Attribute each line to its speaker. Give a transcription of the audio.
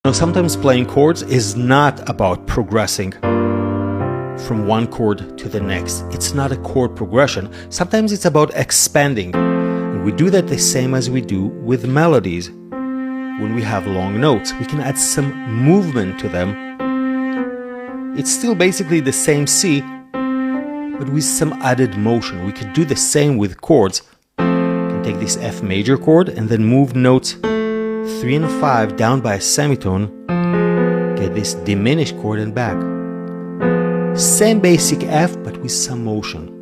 Speaker 1: Now, sometimes playing chords is not about progressing from one chord to the next. It's not a chord progression. Sometimes it's about expanding. And we do that the same as we do with melodies. When we have long notes, we can add some movement to them. It's still basically the same C, but with some added motion. We could do the same with chords. We can take this F major chord and then move notes 3 and 5 down by a semitone, get this diminished chord and back. Same basic F, but with some motion.